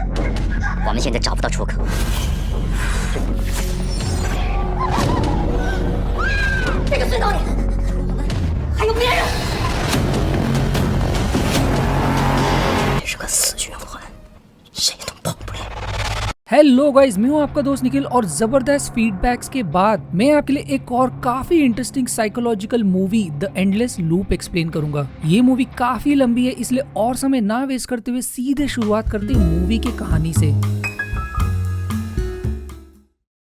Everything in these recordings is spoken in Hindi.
我们现在找不到出口。这个隧道里，我们还有别人。这是个死循环，谁都跑不了。हेलो गाइस, मैं हूं आपका दोस्त निखिल और जबरदस्त फीडबैक्स के बाद मैं आपके लिए एक और काफी interesting psychological movie the endless loop explain करूंगा। ये मूवी काफी लंबी है, इसलिए और समय ना वेस्ट करते हुए सीधे शुरुआत करते हैं मूवी की कहानी से।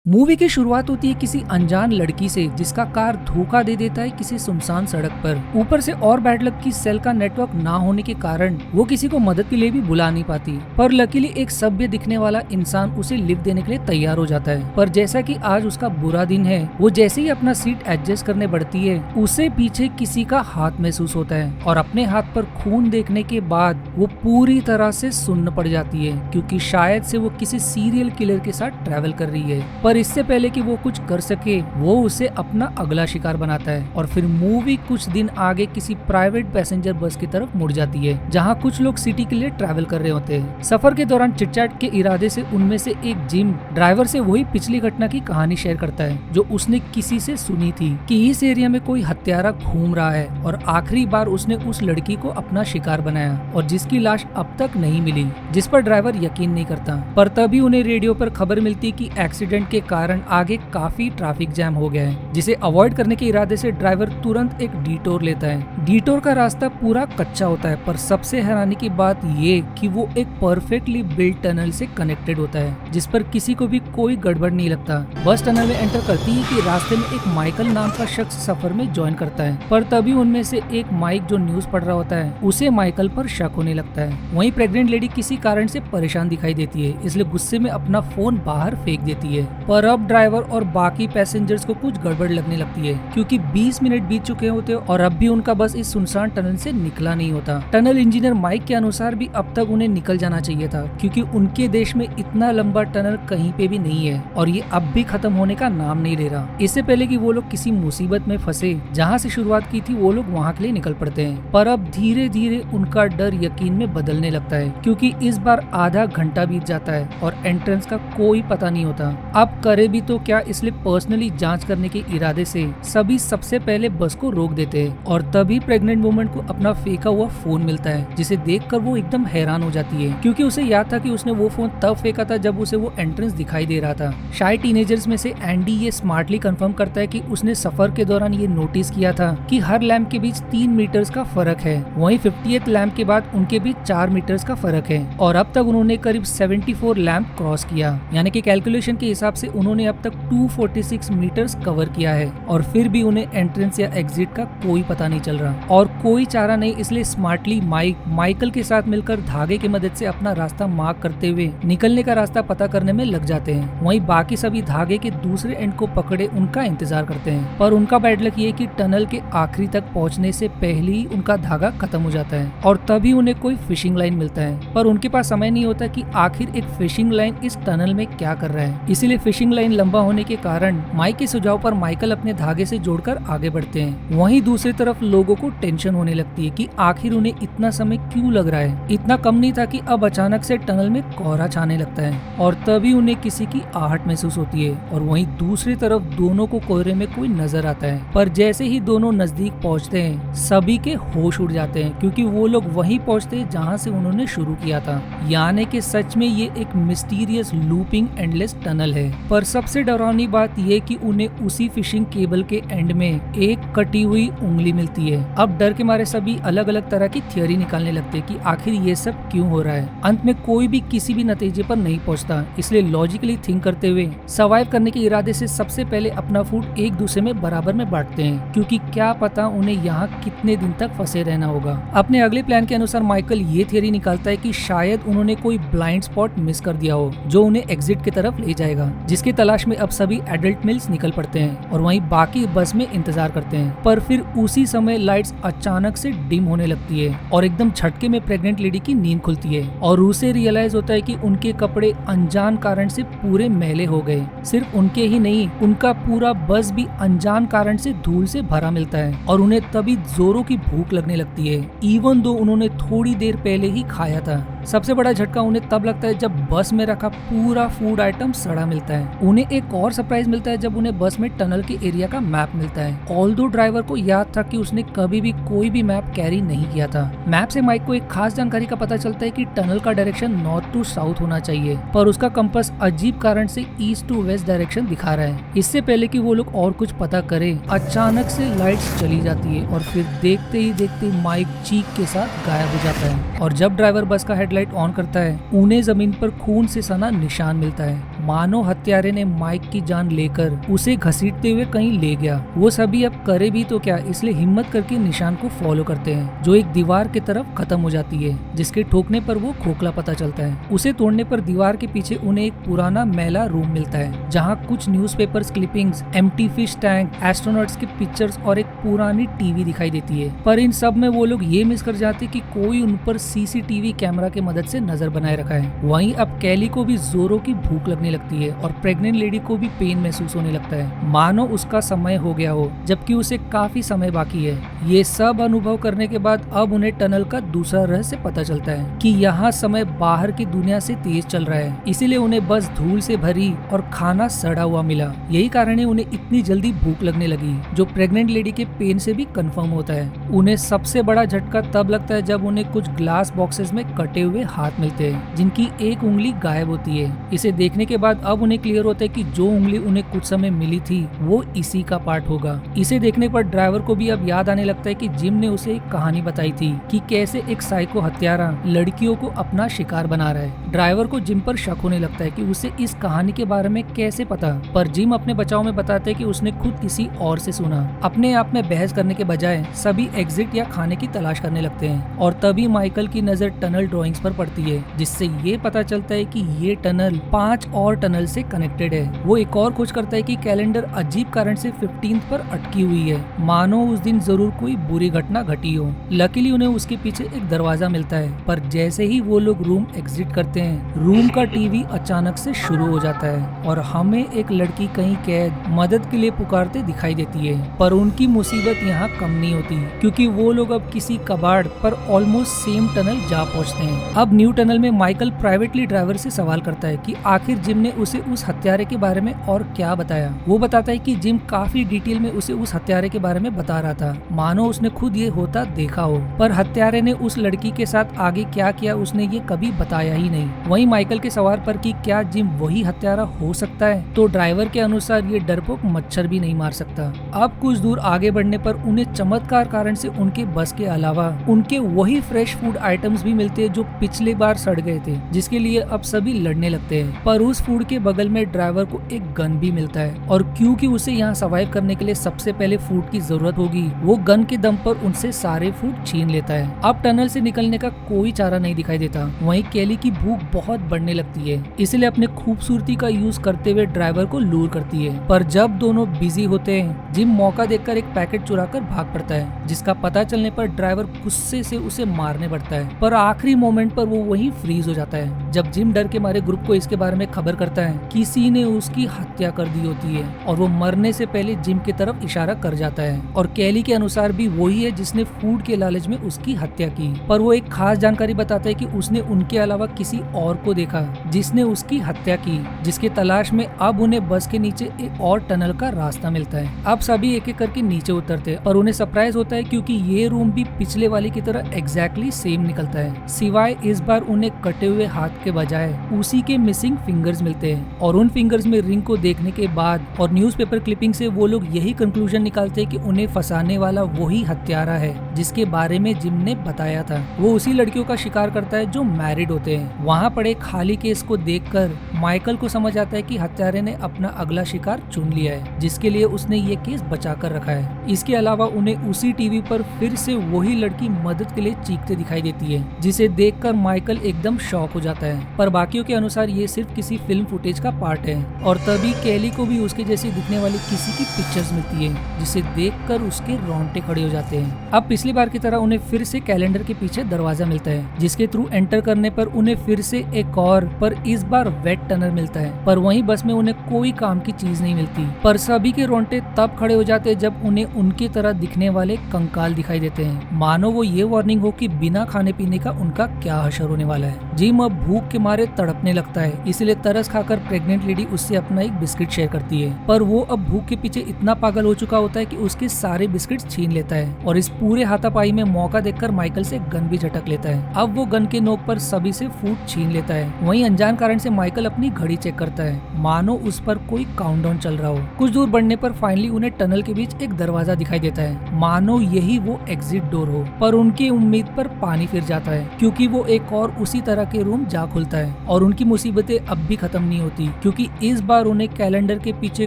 मूवी की शुरुआत होती है किसी अनजान लड़की से जिसका कार धोखा दे देता है किसी सुनसान सड़क पर। ऊपर से और बैड लक की सेल का नेटवर्क ना होने के कारण वो किसी को मदद के लिए भी बुला नहीं पाती, पर लकीली एक सभ्य दिखने वाला इंसान उसे लिफ्ट देने के लिए तैयार हो जाता है। पर जैसा कि आज उसका बुरा दिन है, वो जैसे ही अपना सीट एडजस्ट करने बढ़ती है उसे पीछे किसी का हाथ महसूस होता है और अपने हाथ पर खून देखने के बाद वो पूरी तरह से सुन्न पड़ जाती है, क्योंकि शायद से वो किसी सीरियल किलर के साथ ट्रैवल कर रही है। पर इससे पहले कि वो कुछ कर सके वो उसे अपना अगला शिकार बनाता है और फिर मूवी कुछ दिन आगे किसी प्राइवेट पैसेंजर बस की तरफ मुड़ जाती है जहां कुछ लोग सिटी के लिए ट्रैवल कर रहे होते हैं। सफर के दौरान चिटचैट के इरादे से उनमें से एक जिम ड्राइवर से वही पिछली घटना की कहानी शेयर करता है जो उसने किसी से सुनी थी कि इस एरिया में कोई हत्यारा घूम रहा है और आखिरी बार उसने उस लड़की को अपना शिकार बनाया और जिसकी लाश अब तक नहीं मिली, जिस पर ड्राइवर यकीन नहीं करता। पर तभी उन्हें रेडियो पर खबर मिलती कि एक्सीडेंट के कारण आगे काफी ट्रैफिक जैम हो गया है, जिसे अवॉइड करने के इरादे से ड्राइवर तुरंत एक डिटोर लेता है। डिटोर का रास्ता पूरा कच्चा होता है, पर सबसे हैरानी की बात ये कि वो एक परफेक्टली बिल्ट टनल से कनेक्टेड होता है जिस पर किसी को भी कोई गड़बड़ नहीं लगता। बस टनल में एंटर करती है कि रास्ते में एक माइकल नाम का शख्स सफर में ज्वाइन करता है, पर तभी उनमें से एक माइक जो न्यूज पढ़ रहा होता है उसे माइकल पर शक होने लगता है। वहीं प्रेग्नेंट लेडी किसी कारण से परेशान दिखाई देती है, इसलिए गुस्से में अपना फोन बाहर फेंक देती है। पर अब ड्राइवर और बाकी पैसेंजर्स को कुछ गड़बड़ लगने लगती है, क्योंकि 20 मिनट बीत चुके होते और अब भी उनका बस इस सुनसान टनल से निकला नहीं होता। टनल इंजीनियर माइक के अनुसार भी अब तक उन्हें निकल जाना चाहिए था, क्योंकि उनके देश में इतना लंबा टनल कहीं पे भी नहीं है और ये अब भी खत्म होने का नाम नहीं ले रहा। इससे पहले कि वो लोग किसी मुसीबत में फंसे जहाँ से शुरुआत की थी, वो लोग वहाँ के लिए निकल पड़ते हैं। पर अब धीरे धीरे उनका डर यकीन में बदलने लगता है, क्योंकि इस बार आधा घंटा बीत जाता है और एंट्रेंस का कोई पता नहीं होता। अब करे भी तो क्या, इसलिए पर्सनली जांच करने के इरादे से सभी सबसे पहले बस को रोक देते हैं और तभी प्रेग्नेंट वुमन को अपना फेंका हुआ फोन मिलता है, जिसे देखकर वो एकदम हैरान हो जाती है, क्योंकि उसे याद था कि उसने वो फोन तब फेंका था जब उसे वो एंट्रेंस दिखाई दे रहा था। शायद टीनेजर्स में से एंडी ये स्मार्टली कंफर्म करता है कि उसने सफर के दौरान ये नोटिस किया था कि हर लैंप के बीच 3 मीटर्स का फर्क है। वहीं 50th लैंप के बाद उनके बीच 4 मीटर्स का फर्क है और अब तक उन्होंने करीब 74 लैंप क्रॉस किया, यानी कि कैलकुलेशन के हिसाब से उन्होंने अब तक 246 मीटर्स कवर किया है और फिर भी उन्हें एंट्रेंस या एग्जिट का कोई पता नहीं चल रहा और कोई चारा नहीं। इसलिए स्मार्टली माइकल के साथ मिलकर धागे की मदद से अपना रास्ता मार्क करते हुए निकलने का रास्ता पता करने में लग जाते हैं। वहीं बाकी सभी धागे के दूसरे एंड को पकड़े उनका इंतजार करते हैं, पर उनका बैड लक ये कि टनल के आखिरी तक पहुंचने से पहले ही उनका धागा खत्म हो जाता है और तभी उन्हें कोई फिशिंग लाइन मिलता है। पर उनके पास समय नहीं होता कि आखिर एक फिशिंग लाइन इस टनल में क्या कर रहा है, इसीलिए फिशिंग लाइन लंबा होने के कारण माइक के सुझाव पर माइकल अपने धागे से जोड़कर आगे बढ़ते हैं। वहीं दूसरी तरफ लोगों को टेंशन होने लगती है कि आखिर उन्हें इतना समय क्यों लग रहा है। इतना कम नहीं था कि अब अचानक से टनल में कोहरा छाने लगता है और तभी उन्हें किसी की आहट महसूस होती है और वहीं दूसरी तरफ दोनों को कोहरे में कोई नजर आता है। पर जैसे ही दोनों नजदीक पहुंचते हैं सभी के होश उड़ जाते हैं, क्योंकि वो लोग वहीं पहुंचते हैं जहां से उन्होंने शुरू किया था, यानी कि सच में ये एक मिस्टीरियस लूपिंग एंडलेस टनल है। पर सबसे डरावनी बात ये कि उन्हें उसी फिशिंग केबल के एंड में एक कटी हुई उंगली मिलती है। अब डर के मारे सभी अलग अलग तरह की थियोरी निकालने लगते हैं कि आखिर ये सब क्यों हो रहा है। अंत में कोई भी किसी भी नतीजे पर नहीं पहुंचता, इसलिए लॉजिकली थिंक करते हुए सर्वाइव करने के इरादे से सबसे पहले अपना फूड एक दूसरे में बराबर में बांटते हैं, क्योंकि क्या पता उन्हें यहाँ कितने दिन तक फंसे रहना होगा। अपने अगले प्लान के अनुसार माइकल ये थियोरी निकालता है कि शायद उन्होंने कोई ब्लाइंड स्पॉट मिस कर दिया हो जो उन्हें एग्जिट की तरफ ले जाएगा, जिसकी तलाश में अब सभी एडल्ट मिल्स निकल पड़ते हैं और वहीं बाकी बस में इंतजार करते हैं। पर फिर उसी समय लाइट्स अचानक से डिम होने लगती है और एकदम झटके में प्रेग्नेंट लेडी की नींद खुलती है और उसे रियलाइज होता है कि उनके कपड़े अनजान कारण से पूरे मैले हो गए। सिर्फ उनके ही नहीं, उनका पूरा बस भी अनजान कारण से धूल से भरा मिलता है और उन्हें तभी जोरों की भूख लगने लगती है, इवन दो उन्होंने थोड़ी देर पहले ही खाया था। सबसे बड़ा झटका उन्हें तब लगता है जब बस में रखा पूरा फूड आइटम सड़ा मिलता है। उन्हें एक और सरप्राइज मिलता है जब उन्हें बस में टनल के एरिया का मैप मिलता है। ऑल्दो ड्राइवर को याद था कि उसने कभी भी कोई भी मैप कैरी नहीं किया था। मैप से माइक को एक खास जानकारी का पता चलता है कि टनल का डायरेक्शन नॉर्थ टू साउथ होना चाहिए, पर उसका कंपास अजीब कारण से ईस्ट टू वेस्ट डायरेक्शन दिखा रहा है। इससे पहले कि वो लोग और कुछ पता करे, अचानक से लाइट्स चली जाती है और फिर देखते ही देखते माइक चीख के साथ गायब हो जाता है। और जब ड्राइवर बस का हेडलाइट ऑन करता है, उन्हें जमीन पर खून से सना निशान मिलता है। मानो हत्यारे ने माइक की जान लेकर उसे घसीटते हुए कहीं ले गया। वो सभी अब करे भी तो क्या, इसलिए हिम्मत करके निशान को फॉलो करते हैं, जो एक दीवार की तरफ खत्म हो जाती है, जिसके ठोकने पर वो खोखला पता चलता है। उसे तोड़ने पर दीवार के पीछे उन्हें एक पुराना मैला रूम मिलता है, जहाँ कुछ newspapers clippings, empty fish tank, astronauts के पिक्चर्स और एक पुरानी टीवी दिखाई देती है। पर इन सब में वो लोग ये मिस कर जाते कि कोई उन पर सीसीटीवी कैमरा के मदद से नजर बनाए रखा है। वहीं अब कैली को भी जोरों की भूख लगने लगती है और प्रेग्नेंट लेडी को भी पेन महसूस होने लगता है, मानो उसका समय हो गया हो, जबकि उसे काफी समय बाकी है। ये सब अनुभव करने के बाद अब उन्हें टनल का दूसरा रहस्य पता चलता है कि यहाँ समय बाहर की दुनिया से तेज चल रहा है, इसीलिए उन्हें बस धूल से भरी और खाना सड़ा हुआ मिला। यही कारण है उन्हें इतनी जल्दी भूख लगने लगी, जो प्रेग्नेंट लेडी के पेन से भी कंफर्म होता है। उन्हें सबसे बड़ा झटका तब लगता है जब उन्हें कुछ ग्लास बॉक्सेस में कटे हुए हाथ मिलते हैं, जिनकी एक उंगली गायब होती है। इसे देखने के बाद अब उन्हें क्लियर होता है कि जो उंगली उन्हें कुछ समय मिली थी वो इसी का पार्ट होगा। इसे देखने पर ड्राइवर को भी अब याद आने लगता है कि जिम ने उसे एक कहानी बताई थी कि कैसे एक साइको हत्यारा लड़कियों को अपना शिकार बना रहा है। ड्राइवर को जिम पर शक होने लगता है कि उसे इस कहानी के बारे में कैसे पता, पर जिम अपने बचाव में बताते हैं कि उसने खुद किसी और से सुना। अपने आप में बहस करने के बजाय सभी एग्जिट या खाने की तलाश करने लगते हैं और तभी माइकल की नजर टनल ड्राइंग्स पर पड़ती है, जिससे ये पता चलता है कि ये टनल 5 और टनल से कनेक्टेड है। वो एक और खोज करता है कि कैलेंडर अजीब कारण से 15 पर अटकी हुई है, मानो उस दिन जरूर कोई बुरी घटना घटी हो। लकीली उन्हें उसके पीछे एक दरवाजा मिलता है, पर जैसे ही वो लोग रूम एग्जिट करते हैं, रूम का टीवी अचानक से शुरू हो जाता है और हमें एक लड़की कहीं कैद मदद के लिए पुकारते दिखाई देती है। पर उनकी मुसीबत यहाँ कम नहीं होती, क्योंकि वो लोग अब किसी कबाड़ पर ऑलमोस्ट सेम टनल जा पहुँचते हैं। अब न्यू टनल में माइकल प्राइवेटली ड्राइवर से सवाल करता है कि आखिर जिम ने उसे उस हत्यारे के बारे में और क्या बताया। वो बताता है कि जिम काफी डिटेल में उसे उस हत्यारे के बारे में बता रहा था, मानो उसने खुद ये होता देखा हो, पर हत्यारे ने उस लड़की के साथ आगे क्या किया उसने ये कभी बताया ही नहीं। वहीं माइकल के सवाल पर कि क्या जिम वही हत्यारा हो सकता है, तो ड्राइवर के अनुसार ये डरपोक मच्छर भी नहीं मार सकता। अब कुछ दूर आगे बढ़ने पर उन्हें चमत्कार कारण से उनके बस के अलावा उनके वही फ्रेश फूड आइटम्स भी मिलते हैं जो पिछले बार सड़ गए थे, जिसके लिए अब सभी लड़ने लगते हैं। पर उस फूड के बगल में ड्राइवर को एक गन भी मिलता है, और क्योंकि उसे यहाँ सर्वाइव करने के लिए सबसे पहले फूड की जरूरत होगी, वो गन के दम पर उनसे सारे फूड छीन लेता है। अब टनल से निकलने का कोई चारा नहीं दिखाई देता। वहीं कैली की भूख बहुत बढ़ने लगती है, इसलिए अपने खूबसूरती का यूज करते हुए ड्राइवर को लूर करती है। पर जब दोनों बिजी होते हैं, जिम मौका देखकर एक पैकेट चुरा कर भाग पड़ता है, जिसका पता चलने पर ड्राइवर गुस्से से उसे मारने पड़ता है। पर आखिरी मोमेंट पर वो वहीं फ्रीज हो जाता है जब जिम डर के मारे ग्रुप को इसके बारे में खबर करता है किसी ने उसकी हत्या कर दी होती है, और वो मरने से पहले जिम की तरफ इशारा कर जाता है। और कैली के अनुसार भी वही है जिसने फूड के लालच में उसकी हत्या की। पर वो एक खास जानकारी बताता है कि उसने उनके अलावा किसी और को देखा जिसने उसकी हत्या की, जिसके तलाश में अब उन्हें बस के नीचे एक और टनल का रास्ता मिलता है। अब सभी एक एक करके नीचे उतरते हैं, पर उन्हें सरप्राइज होता है क्योंकि ये रूम भी पिछले वाले की तरह एग्जैक्टली सेम निकलता है, सिवाय इस बार उन्हें कटे हुए हाथ के बजाय उसी के मिसिंग फिंगर्स मिलते हैं। और उन फिंगर्स में रिंग को देखने के बाद और न्यूज़पेपर क्लिपिंग से वो लोग यही कंक्लूजन निकालते हैं कि उन्हें फंसाने वाला वही हत्यारा है जिसके बारे में जिम ने बताया था। वो उसी लड़कियों का शिकार करता है जो मैरिड होते हैं। वहाँ पड़े खाली केस को देखकर माइकल को समझ आता है कि हत्यारे ने अपना अगला शिकार चुन लिया है, जिसके लिए उसने ये केस बचा कर रखा है। इसके अलावा उन्हें उसी टीवी पर फिर से वही लड़की मदद के लिए चीखते दिखाई देती है, जिसे देखकर माइकल एकदम शॉक हो जाता है। पर बाकियों के अनुसार ये सिर्फ किसी फिल्म फिल्म फुटेज का पार्ट है और तभी कैली को भी उसके जैसी दिखने वाली किसी की पिक्चर्स मिलती है जिसे देखकर उसके रोंगटे खड़े हो जाते हैं। अब पिछली बार की तरह उन्हें फिर से कैलेंडर के पीछे दरवाजा मिलता है जिसके थ्रू एंटर करने पर उन्हें फिर से एक और पर इस बार वेट टनल मिलता है, पर वहीं बस में उन्हें कोई काम की चीज नहीं मिलती। पर सभी के रोंगटे तब खड़े हो जाते हैं जब उन्हें उनकी तरह दिखने वाले कंकाल दिखाई देते हैं, मानो वो ये वार्निंग हो कि बिना खाने पीने का उनका क्या हशर होने वाला है। जिम अब भूख के मारे तड़पने लगता है, इसलिए तरस खाकर प्रेग्नेंट लेडी उससे अपना एक बिस्किट शेयर करती है, पर वो अब भूख के पीछे इतना पागल हो चुका होता है कि उसके सारे बिस्किट छीन लेता है और इस पूरे हाथापाई में मौका देखकर माइकल से गन भी झटक लेता है। अब वो गन के नोक पर सभी से फूड छीन लेता है। वहीं अनजान कारण से माइकल अपनी घड़ी चेक करता है, मानो उस पर कोई काउंटडाउन चल रहा हो। कुछ दूर बढ़ने पर फाइनली उन्हें टनल के बीच एक दरवाजा दिखाई देता है, मानो यही वो एग्जिट डोर हो, पर उनकी उम्मीद पर पानी फिर जाता है क्योंकि वो एक और उसी तरह के रूम जा खुलता है और उनकी मुसीबतें अब भी खत्म नहीं होती क्योंकि इस बार उन्हें कैलेंडर के पीछे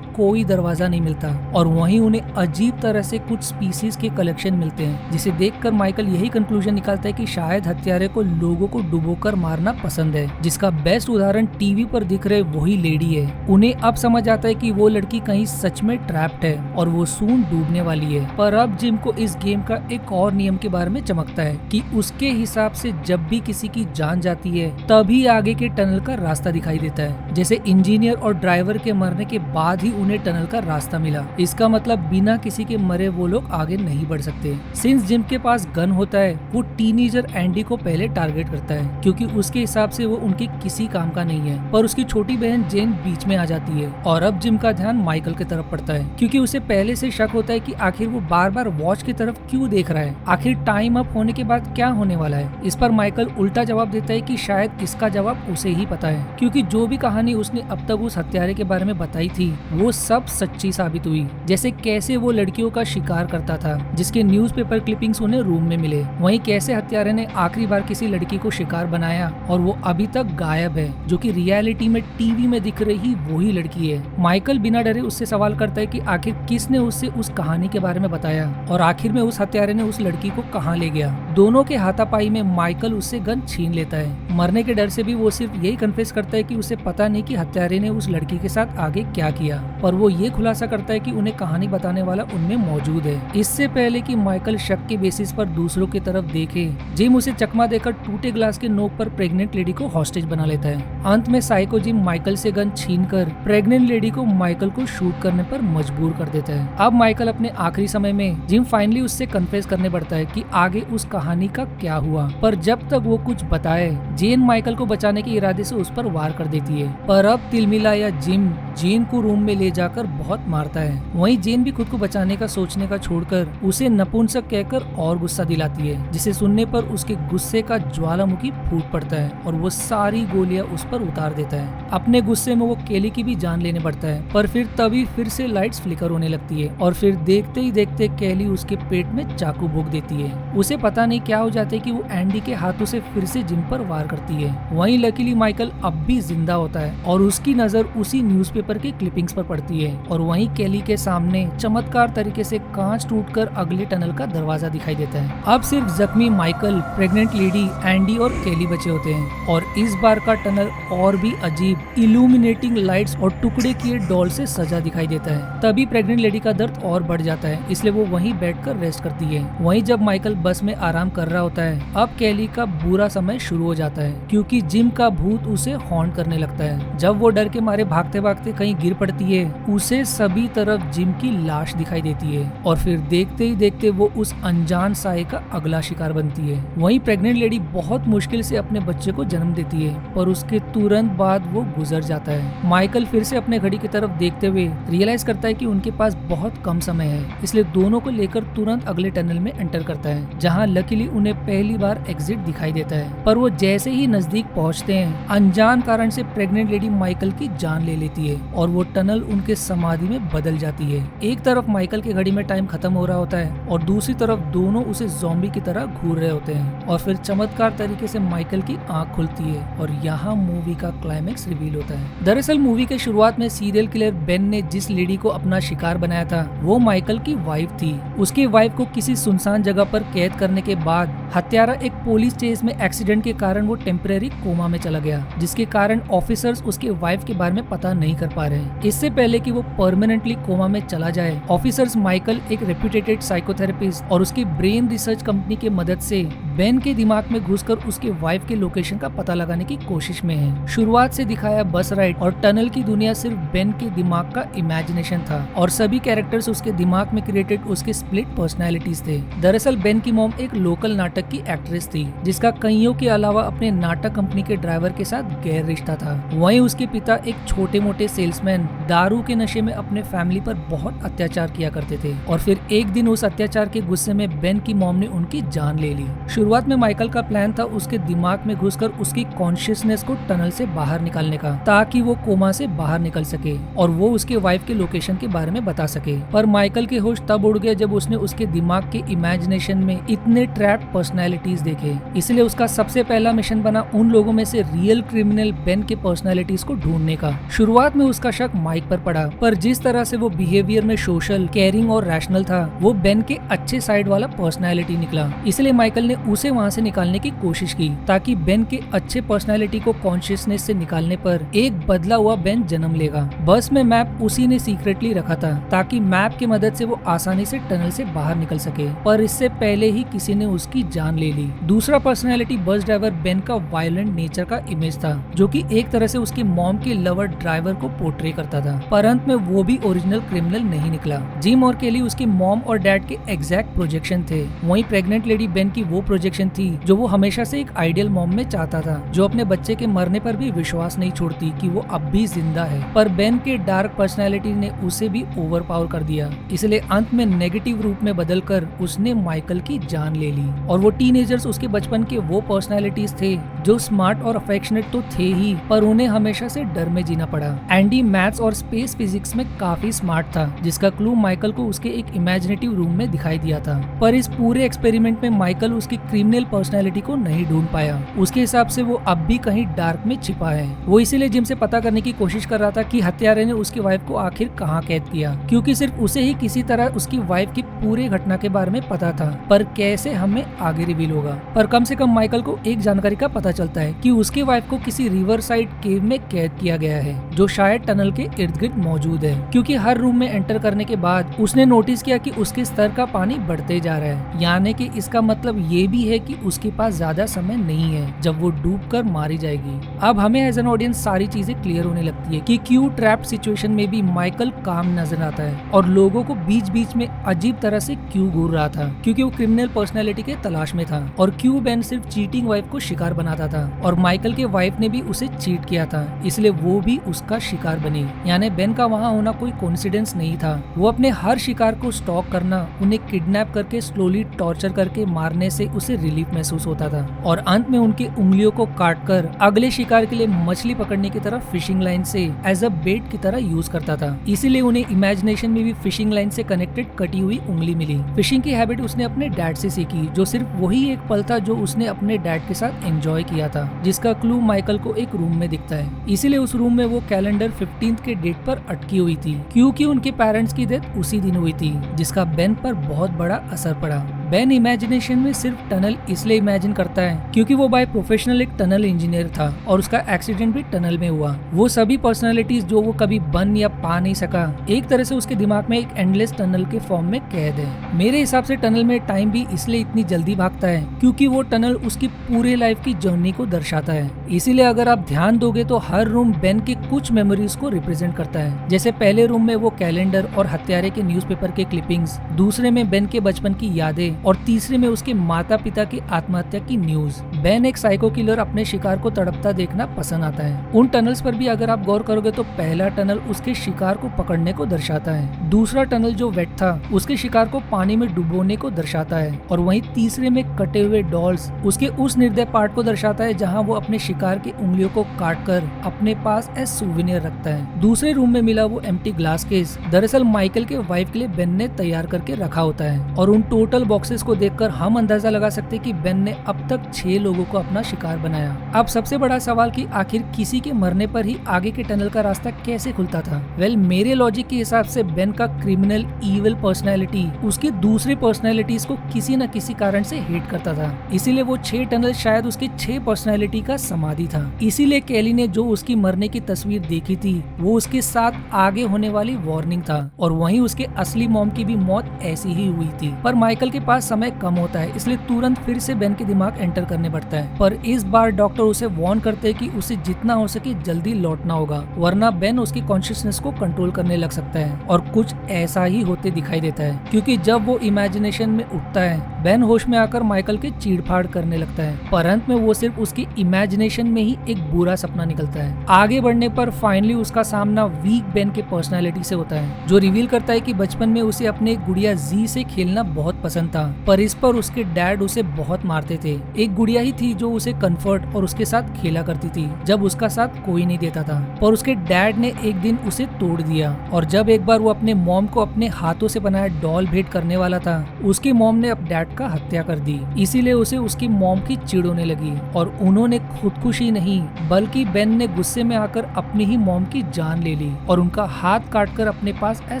कोई दरवाजा नहीं मिलता और वहीं उन्हें अजीब तरह से कुछ स्पीसीज के कलेक्शन मिलते हैं, जिसे देखकर माइकल यही कंक्लूजन निकालता है कि शायद हत्यारे को लोगों को डुबोकर मारना पसंद है, जिसका बेस्ट उदाहरण टीवी पर दिख रहे वही लेडी है। उन्हें अब समझ आता है कि वो लड़की कहीं सच में ट्रैप्ड है और वो सून डूबने वाली है। पर अब जिम को इस गेम का एक और नियम के बारे में चमकता है कि उसके हिसाब से जब भी किसी की जान जाती है तभी आगे के टनल का रास्ता दिखाई देता है, जैसे इंजीनियर और ड्राइवर के मरने के बाद ही उन्हें टनल का रास्ता मिला। इसका मतलब बिना किसी के मरे वो लोग आगे नहीं बढ़ सकते। सिंस जिम के पास गन होता है, वो टीनेजर एंडी को पहले टारगेट करता है क्योंकि उसके हिसाब से वो उनके किसी काम का नहीं है, पर उसकी छोटी बहन जेन बीच में आ जाती है और अब जिम का ध्यान माइकल की तरफ पड़ता है क्योंकि उसे पहले से शक होता है कि आखिर वो बार बार वॉच की तरफ क्यों देख रहा है, आखिर टाइम अप होने के बाद क्या होने वाला है। इस पर माइकल उल्टा जवाब देता है कि शायद इसका जवाब उसे ही पता है क्योंकि जो भी कहानी उसने अब तक उस हत्यारे के बारे में बताई थी वो सब सच्ची साबित हुई, जैसे कैसे वो लड़कियों का शिकार करता था जिसके न्यूज़पेपर क्लिपिंग्स उन्हें रूम में मिले, वहीं कैसे हत्यारे ने आखिरी बार किसी लड़की को शिकार बनाया और वो अभी तक गायब है, जो कि रियलिटी में टीवी में दिख रही वही लड़की है। माइकल बिना डरे उससे सवाल करता है कि आखिर किसने उससे उस कहानी के बारे में बताया और आखिर में उस हत्यारे ने उस लड़की को कहाँ ले गया। दोनों के हाथापाई में माइकल उससे गन छीन लेता है। मरने के डर से भी वो सिर्फ यही कन्फेस करता है कि उसे पता नहीं कि हत्यारे ने उस लड़की के साथ आगे क्या किया, पर वो ये खुलासा करता है कि उन्हें कहानी बताने वाला उनमें मौजूद है। इससे पहले कि माइकल शक के बेसिस पर दूसरों की तरफ देखे, जिम उसे चकमा देकर टूटे ग्लास के नोक पर प्रेग्नेंट लेडी को हॉस्टेज बना लेता है। अंत में साइको जिम माइकल से गन छीनकर प्रेग्नेंट लेडी को माइकल को शूट करने पर मजबूर कर देता है। अब माइकल अपने आखिरी समय में जिम फाइनली उससे कन्फेस करने पड़ता है कि आगे उस कहानी का क्या हुआ, पर जब तक वो कुछ बताए जेन माइकल को बचाने के इरादे से उस पर वार कर देती है। पर अब तिलमिलाया जिम जेन को रूम में ले जाकर बहुत मारता है। वहीं जेन भी खुद को बचाने का सोचने का छोड़कर उसे नपुंसक कहकर और गुस्सा दिलाती है, जिसे सुनने पर उसके गुस्से का ज्वालामुखी फूट पड़ता है और वो सारी गोलियां उस पर उतार देता है। अपने गुस्से में वो केली की भी जान लेने पड़ता है, पर फिर तभी फिर से लाइट्स फ्लिकर होने लगती है और फिर देखते ही देखते केली उसके पेट में चाकू भोंक देती है। उसे पता नहीं क्या हो जाता है कि वो एंडी के हाथों से फिर से जिम पर वार करती है। वहीं लकीली माइकल अब भी जिंदा होता है और उसकी नजर उसी न्यूज़पेपर की क्लिपिंग्स पर पड़ती है और वहीं केली के सामने चमत्कार तरीके से कांच टूटकर अगले टनल का दरवाजा दिखाई देता है। अब सिर्फ जख्मी माइकल, प्रेग्नेंट लेडी, एंडी और केली बचे होते हैं और इस बार का टनल और भी अजीब इल्यूमिनेटिंग लाइट्स और टुकड़े किए डॉल से सजा दिखाई देता है। तभी प्रेग्नेंट लेडी का दर्द और बढ़ जाता है, इसलिए वो वहीं बैठकर रेस्ट करती है। वहीं जब माइकल बस में आराम कर रहा होता है, अब केली का बुरा समय शुरू हो जाता है क्योंकि जिम का भूत उसे हॉन्ट करने लगता है। जब वो डर के मारे भागते भागते कहीं गिर पड़ती है, उसे सभी तरफ जिम की लाश दिखाई देती है और फिर देखते ही देखते वो उस अनजान साए का अगला शिकार बनती है। वहीं प्रेग्नेंट लेडी बहुत मुश्किल से अपने बच्चे को जन्म देती है, पर उसके तुरंत बाद वो गुजर जाता है। माइकल फिर से अपने घड़ी की तरफ देखते हुए रियलाइज करता है कि उनके पास बहुत कम समय है, इसलिए दोनों को लेकर तुरंत अगले टनल में एंटर करता है, जहां लकीली उन्हें पहली बार एग्जिट दिखाई देता है। पर वो जैसे ही नजदीक पहुंचते हैं, अनजान कारण से प्रेग्नेंट लेडी माइकल की जान ले लेती है और वो टनल उनके समाधि में बदल जाती है। एक तरफ माइकल की घड़ी में टाइम खत्म हो रहा होता है और दूसरी तरफ दोनों उसे ज़ॉम्बी की तरह घूर रहे होते हैं और फिर चमत्कार तरीके से माइकल की आंख खुलती है और यहाँ मूवी का क्लाइमेक्स रिवील होता है। दरअसल मूवी के शुरुआत में सीरियल किलर बेन ने जिस लेडी को अपना शिकार बनाया था वो माइकल की वाइफ थी। उसकी वाइफ को किसी सुनसान जगह पर कैद करने के बाद हत्यारा एक पुलिस चेस में एक्सीडेंट के कारण वो टेम्परेरी कोमा में चला गया, जिसके कारण ऑफिस ऑफिसर्स उसके वाइफ के बारे में पता नहीं कर पा रहे। इससे पहले कि वो परमानेंटली कोमा में चला जाए, ऑफिसर्स माइकल एक रेप्यूटेड साइकोथेरेपिस्ट और उसकी ब्रेन रिसर्च कंपनी की मदद से बेन के दिमाग में घुसकर उसके वाइफ के लोकेशन का पता लगाने की कोशिश में है। शुरुआत से दिखाया बस राइड और टनल की दुनिया सिर्फ बेन के दिमाग का इमेजिनेशन था और सभी कैरेक्टर्स उसके दिमाग में क्रिएटेड उसके स्प्लिट पर्सनालिटीज थे। दरअसल बेन की मॉम एक लोकल नाटक की एक्ट्रेस थी जिसका कईयों के अलावा अपने नाटक कंपनी के ड्राइवर के साथ गैर रिश्ता था। वहीं उसके पिता एक छोटे मोटे सेल्समैन दारू के नशे में अपने फैमिली पर बहुत अत्याचार किया करते थे और फिर एक दिन उस अत्याचार के गुस्से में बेन की मॉम ने उनकी जान ले ली। शुरुआत में माइकल का प्लान था उसके दिमाग में घुसकर उसकी कॉन्शियसनेस को टनल से बाहर निकालने का ताकि वो कोमा से बाहर निकल सके और वो उसके वाइफ के लोकेशन के बारे में बता सके। पर माइकल के होश तब उड़ गए जब उसने उसके दिमाग के इमेजिनेशन में इतने ट्रैप्ड पर्सनैलिटीज देखे। इसलिए उसका सबसे पहला मिशन बना उन लोगों में से रियल क्रिमिनल बेन के पर्सनैलिटीज को ढूंढने का। शुरुआत में उसका शक माइक पर पड़ा, पर जिस तरह से वो बिहेवियर में सोशल, केयरिंग और रैशनल था वो बेन के अच्छे साइड वाला पर्सनैलिटी निकला। इसलिए माइकल ने उसे वहाँ से निकालने की कोशिश की ताकि बेन के अच्छे पर्सनैलिटी को कॉन्शियसनेस से निकालने पर एक बदला हुआ बेन जन्म लेगा। बस में मैप उसी ने सीक्रेटली रखा था ताकि मैप की मदद से वो आसानी से टनल से बाहर निकल सके, पर इससे पहले ही किसी ने उसकी जान ले ली। दूसरा पर्सनैलिटी बस ड्राइवर बेन का वायलेंट नेचर का इमेज था जो कि एक तरह से उसके मॉम के लवर ड्राइवर को पोर्ट्रे करता था, पर अंत में वो भी ओरिजिनल क्रिमिनल नहीं निकला। जिम और केली उसकी मॉम और डैड के एग्जैक्ट प्रोजेक्शन थे। वहीं प्रेग्नेंट लेडी बेन की वो प्रोजेक्शन थी जो वो हमेशा से एक आइडियल मॉम में चाहता था, जो अपने बच्चे के मरने पर भी विश्वास नहीं छोड़ती कि वो अब भी जिंदा है। पर बेन के डार्क पर्सनैलिटी ने उसे भी ओवरपावर कर दिया, इसलिए अंत में नेगेटिव रूप में बदलकर उसने माइकल की जान ले ली। और वो टीनेजर्स उसके बचपन के वो पर्सनैलिटीज थे जो स्मार्ट और अफेक्शनेट तो थे ही, पर उन्हें हमेशा से डर में जीना पड़ा। एंडी मैथ्स और स्पेस फिजिक्स में काफी स्मार्ट था जिसका क्लू माइकल को उसके एक इमेजिनेटिव रूम में दिखाई दिया था, पर इस पूरे एक्सपेरिमेंट में माइकल उसकी क्रिमिनल पर्सनैलिटी को नहीं ढूंढ पाया। उसके हिसाब से वो अब भी कहीं डार्क में छिपा है। वो इसीलिए जिम से पता करने की कोशिश कर रहा था कि हत्यारे ने उसकी वाइफ को आखिर कहाँ कैद किया, क्योंकि सिर्फ उसे ही किसी तरह उसकी वाइफ की पूरी घटना के बारे में पता था, पर कैसे हमें आगे रिवील होगा। पर कम से कम माइकल को एक जानकारी का पता चलता है कि उसकी वाइफ को किसी रिवर साइड केव में कैद किया गया है जो शायद टनल के इर्द गिर्द मौजूद है, क्योंकि हर रूम में एंटर करने के बाद उसने नोटिस किया कि उसके स्तर का पानी बढ़ते जा रहा है, यानी कि इसका मतलब ये भी है कि उसके पास ज्यादा समय नहीं है जब वो डूबकर मारी जाएगी। अब हमें एज एन ऑडियंस सारी चीजें क्लियर होने लगती है कि क्यों ट्रैप्ड सिचुएशन में भी माइकल काम नजर आता है और लोगों को बीच बीच में अजीब तरह से क्यों घूर रहा था, क्योंकि वो क्रिमिनल पर्सनैलिटी के तलाश में था। और क्यों बेन सिर्फ चीटिंग वाइफ को शिकार बनाता था और माइकल के वाइफ ने भी उसे चीट किया था, इसलिए वो भी उसका शिकार बनी। यानी बेन का वहाँ होना कोई कोइंसिडेंस नहीं था। वो अपने हर शिकार को स्टॉक करना, उन्हें किडनैप करके स्लोली टॉर्चर करके मारने से उसे रिलीफ महसूस होता था और अंत में उनकी उंगलियों को काटकर अगले शिकार के लिए मछली पकड़ने की तरह फिशिंग लाइन से एज अ बेट की तरह यूज करता था। इसीलिए उन्हें इमेजिनेशन में भी फिशिंग लाइन से कनेक्टेड कटी हुई उंगली मिली। फिशिंग की हैबिट उसने अपने डैड से सीखी, जो सिर्फ वही एक पल था जो उसने अपने डैड के साथ एंजॉय किया था, जिसका क्लू माइकल को एक रूम में दिखता है। इसीलिए उस रूम में वो कैलेंडर 15 के डेट पर अटकी हुई थी, क्योंकि उनके पेरेंट्स की डेथ उसी दिन हुई थी, जिसका बेन पर बहुत बड़ा असर पड़ा। बेन इमेजिनेशन में सिर्फ टनल इसलिए इमेजिन करता है क्योंकि वो बाय प्रोफेशनल एक टनल इंजीनियर था और उसका एक्सीडेंट भी टनल में हुआ। वो सभी पर्सनालिटीज जो वो कभी बन या पा नहीं सका, एक तरह से उसके दिमाग में एक एंडलेस टनल के फॉर्म में कैद है। मेरे हिसाब से टनल में टाइम भी इसलिए इतनी जल्दी भागता है क्योंकि वो टनल उसकी पूरे लाइफ की जर्नी को दर्शाता है। इसीलिए अगर आप ध्यान दोगे तो हर रूम बेन के कुछ मेमोरीज को रिप्रेजेंट करता है। जैसे पहले रूम में वो कैलेंडर और हत्यारे के न्यूज़पेपर के क्लिपिंग्स, दूसरे में बेन के बचपन की यादें और तीसरे में उसके माता पिता की आत्महत्या की न्यूज। बेन एक साइको किलर अपने शिकार को तड़पता देखना पसंद आता है। उन टनल्स पर भी अगर आप गौर करोगे तो पहला टनल उसके शिकार को पकड़ने को दर्शाता है, दूसरा टनल जो वेट था उसके शिकार को पानी में डुबोने को दर्शाता है और वहीं तीसरे में कटे हुए डॉल्स उसके उस निर्दय पार्ट को दर्शाता है जहां वो अपने शिकार की उंगलियों को काटकर अपने पास एज सूवेनियर रखता है। दूसरे रूम में मिला वो एम्प्टी ग्लास केस दरअसल माइकल के वाइफ के लिए बेन ने तैयार करके रखा होता है और उन टोटल बॉक्सेस बॉक्सेस को देखकर हम अंदाजा लगा सकते कि बेन ने अब तक 6 लोगों को अपना शिकार बनाया। अब सबसे बड़ा सवाल कि आखिर किसी के मरने पर ही आगे के टनल का रास्ता कैसे खुलता था। मेरे लॉजिक के हिसाब से बेन का क्रिमिनल ईविल पर्सनैलिटी उसकी दूसरी पर्सनैलिटीज को किसी न किसी कारण से हेट करता था, इसीलिए वो 6 टनल शायद उसके 6 पर्सनैलिटी का समाधि था। इसीलिए कैली ने जो उसकी मरने की तस्वीर देखी थी वो उसके साथ आगे होने वाली वार्निंग था, और वहीं उसके असली मॉम की भी मौत ऐसी ही हुई थी। पर माइकल के पास समय कम होता है, इसलिए तुरंत फिर से बेन के दिमाग एंटर करने पड़ता है। पर इस बार डॉक्टर उसे वार्न करते हैं कि उसे जितना हो सके जल्दी लौटना होगा, वरना बेन उसकी कॉन्शियसनेस को कंट्रोल करने लग सकता है। और कुछ ऐसा ही होते दिखाई देता है, क्योंकि जब वो इमेजिनेशन में उठता है बेन होश में आकर माइकल के चीड़फाड़ करने लगता है, पर अंत में वो सिर्फ उसकी इमेजिनेशन में ही एक बुरा सपना निकलता है। आगे बढ़ने पर फाइनली उसका सामना वीक बेन के पर्सनालिटी से होता है, जो रिवील करता है कि बचपन में उसे अपने गुड़िया जी से खेलना बहुत पसंद था, पर इस पर उसके डैड उसे बहुत मारते थे। एक गुड़िया ही थी जो उसे कंफर्ट और उसके साथ खेला करती थी जब उसका साथ कोई नहीं देता था, पर उसके डैड ने एक दिन उसे तोड़ दिया। और जब एक बार वो अपने मॉम को अपने हाथों से बनाया डॉल भेंट करने वाला था, उसकी मॉम ने अब डैड का हत्या कर दी। इसीलिए उसे उसकी मॉम की चिढ़ होने लगी और उन्होंने खुदकुशी नहीं बल्कि बेन ने गुस्से में आकर अपनी ही मॉम की जान ले ली और उनका हाथ काटकर अपने पास एज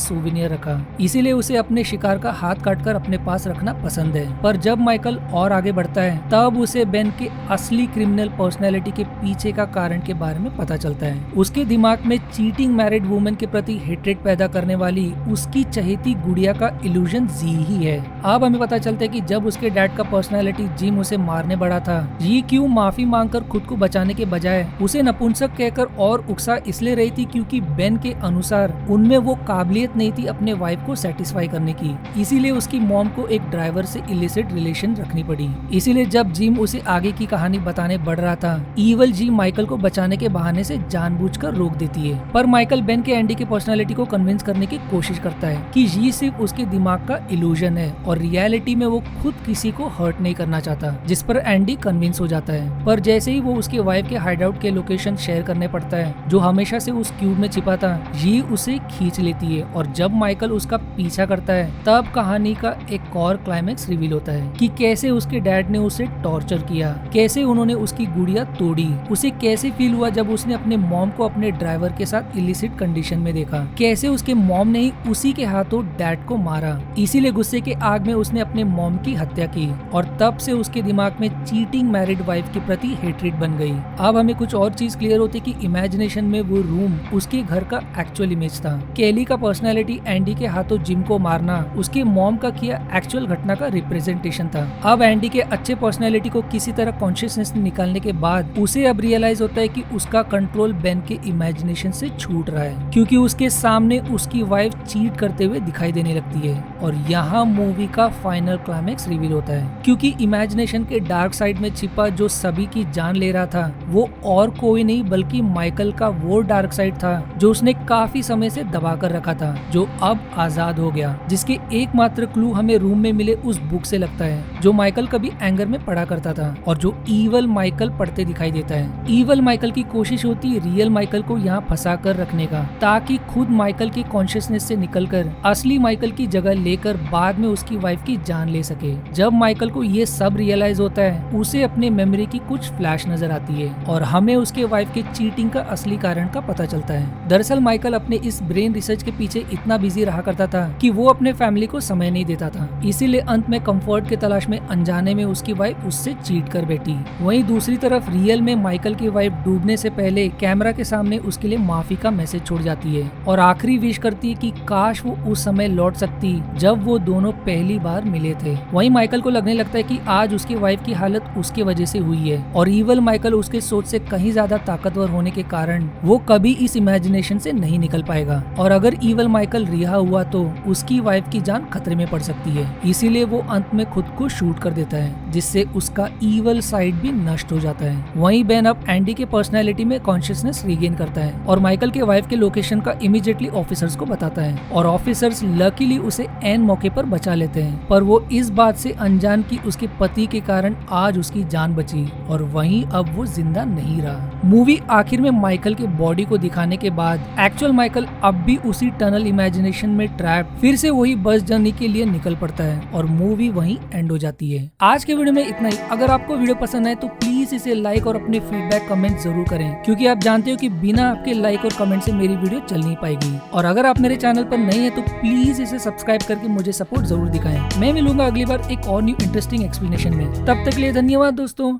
सोविनियर रखा। इसीलिए उसे अपने शिकार का हाथ काटकर अपने पास रखना पसंद है। पर जब माइकल और आगे बढ़ता है तब उसे बेन के असली क्रिमिनल पर्सनैलिटी के पीछे का कारण के बारे में पता चलता है। उसके दिमाग में चीटिंग मैरिड वुमेन के प्रति हेट्रेड पैदा करने वाली उसकी चहेती गुड़िया का इल्यूजन जी ही है। अब हमें पता चलता है कि जब उसके डैड का पर्सनैलिटी जिम उसे मारने बढ़ा था, जी क्यों माफी मांगकर खुद को बचाने के बजाय उसे नपुंसक कहकर और उकसा इसलिए रही थी क्योंकि बेन के अनुसार उनमें वो काबिलियत नहीं थी अपने वाइफ को सेटिस्फाई करने की। इसीलिए उसकी मॉम को एक ड्राइवर से इलिसिट रिलेशन रखनी पड़ी। इसीलिए जब जिम उसे आगे की कहानी बताने बढ़ रहा था, ईवल जी माइकल को बचाने के बहाने से जानबूझकर रोक देती है। पर माइकल बेन के एंडी के पर्सनैलिटी को कन्विंस करने की कोशिश करता है कि ये सिर्फ उसके दिमाग का इल्यूजन है और रियलिटी में वो खुद किसी को हर्ट नहीं करना चाहता, जिस पर एंडी कन्विंस हो जाता है। पर जैसे ही वो उसके वाइफ के हाइडआउट के लोकेशन शेयर करने पड़ता है जो हमेशा से उस क्यूब में छिपा था, ये उसे खींच लेती है और जब माइकल उसका पीछा करता है तब कहानी का एक और क्लाइमेक्स रिवील होता है कि कैसे उसके डैड ने उसे टॉर्चर किया, कैसे उन्होंने उसकी गुड़िया तोड़ी, उसे कैसे फील हुआ जब उसने अपने मॉम को अपने ड्राइवर के साथ इलिसिट कंडीशन में देखा, कैसे उसके मॉम ने ही उसी के हाथों डैड को मारा। इसीलिए गुस्से के आग में उसने अपने मॉम की हत्या की और तब से उसके दिमाग में चीटिंग मैरिड वाइफ के प्रति हेट्रेड बन गई। अब हमें कुछ और चीज क्लियर होती कि इमेजिनेशन में वो रूम उसके घर का एक्चुअल इमेज था। केली का पर्सनैलिटी एंडी के हाथों जिम को मारना उसके मॉम का किया एक्चुअल घटना का रिप्रेजेंटेशन था। अब एंडी के अच्छे पर्सनैलिटी को किसी तरह कॉन्शियसनेस निकालने के बाद उसे अब रियलाइज होता है कि उसका कंट्रोल बेन के इमेजिनेशन से छूट रहा है, क्योंकि उसके सामने उसकी वाइफ चीट करते हुए दिखाई देने लगती है। और यहाँ मूवी का फाइनल क्लाइमेक्स रिवील होता है, क्योंकि इमेजिनेशन के डार्क साइड में छिपा जो सभी की जान ले रहा था वो और कोई नहीं बल्कि माइकल का वो डार्क साइड था जो उसने काफी समय से दबा कर रखा था, जो अब आजाद हो गया, जिसके एकमात्र क्लू हमें रूम में मिले उस बुक से लगता है जो माइकल कभी एंगर में पढ़ा करता था और जो ईवल माइकल पढ़ते दिखाई देता है। ईवल माइकल की कोशिश होती है रियल माइकल को यहाँ फंसा कर रखने का, ताकि खुद माइकल की कॉन्शियसनेस से निकलकर असली माइकल की जगह लेकर बाद में उसकी वाइफ की जान ले सके। जब माइकल को ये सब रियलाइज होता है उसे अपने मेमोरी की कुछ फ्लैश नजर आती है और हमें उसके वाइफ के चीटिंग का असली कारण का पता चलता है। दरअसल माइकल अपने इस ब्रेन रिसर्च के पीछे इतना बिजी रहा करता था कि वो अपने फैमिली को समय नहीं देता था, इसीलिए अंत में कंफर्ट के तलाश में अनजाने में उसकी वाइफ उससे चीट कर बैठी। वहीं दूसरी तरफ रियल में माइकल की वाइफ डूबने से पहले कैमरा के सामने उसके लिए माफी का मैसेज छोड़ जाती है और आखिरी विश करती है कि काश वो उस समय लौट सकती जब वो दोनों पहली बार मिले थे। वहीं माइकल को लगने लगता है कि आज उसकी वाइफ की हालत उसके वजह से हुई है और ईवल माइकल उसके सोच से कहीं ज्यादा ताकतवर होने के कारण वो कभी इस इमेजिनेशन से नहीं निकल पाएगा और अगर ईवल माइकल रिहा हुआ तो उसकी वाइफ की जान खतरे में पड़ सकती है। इसीलिए वो अंत में खुद को शूट कर देता है, जिससे उसका ईवल साइड भी नष्ट हो जाता है। वहीं बेन अब एंडी के पर्सनैलिटी में कॉन्शियसनेस रीगेन करता है और माइकल के वाइफ के लोकेशन का इमीडिएटली ऑफिसर्स को बताता है और ऑफिसर्स लकीली उसे एन मौके पर बचा लेते हैं। पर वो इस इस बात से अनजान कि उसके पति के कारण आज उसकी जान बची और वहीं अब वो जिंदा नहीं रहा। मूवी आखिर में माइकल के बॉडी को दिखाने के बाद एक्चुअल माइकल अब भी उसी टनल इमेजिनेशन में ट्रैप फिर से वही बस जर्नी के लिए निकल पड़ता है और मूवी वहीं एंड हो जाती है। आज के वीडियो में इतना ही। अगर आपको वीडियो पसंद आए तो प्लीज इसे लाइक और अपने फीडबैक कमेंट जरूर करें, क्योंकि आप जानते हो कि बिना आपके लाइक और कमेंट से मेरी वीडियो चल नहीं पाएगी। और अगर आप मेरे चैनल पर नए हैं तो प्लीज इसे सब्सक्राइब करके मुझे सपोर्ट जरूर दिखाएं। मैं मिलूंगा अगली बार एक और न्यू इंटरेस्टिंग एक्सप्लेनेशन में। तब तक के लिए धन्यवाद दोस्तों।